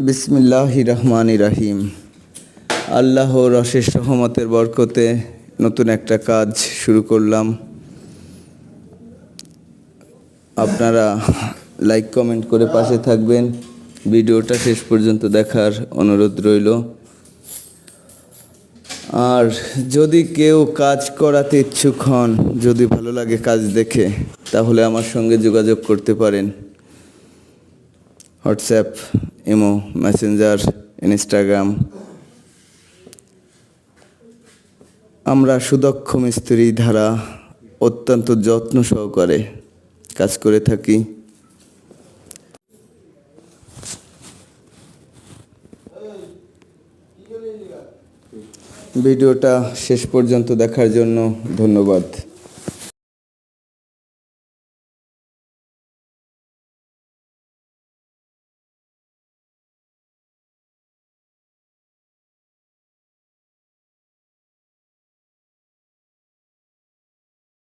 বিসমিল্লাহির রহমানির রহিম। আল্লাহর অশেষ রহমতের বরকতে নতুন একটা কাজ শুরু করলাম। আপনারা লাইক কমেন্ট করে পাশে থাকবেন, ভিডিওটা শেষ পর্যন্ত দেখার অনুরোধ রইল। আর যদি কেউ কাজ করাতে ইচ্ছুক হন, যদি ভালো লাগে কাজ দেখে, তাহলে আমার সঙ্গে যোগাযোগ করতে পারেন। WhatsApp, imo, Messenger, Instagram. আমরা সুদক্ষ মিস্ত্রি দ্বারা অত্যন্ত যত্ন সহকারে কাজ করে থাকি। ভিডিওটা শেষ পর্যন্ত দেখার জন্য ধন্যবাদ।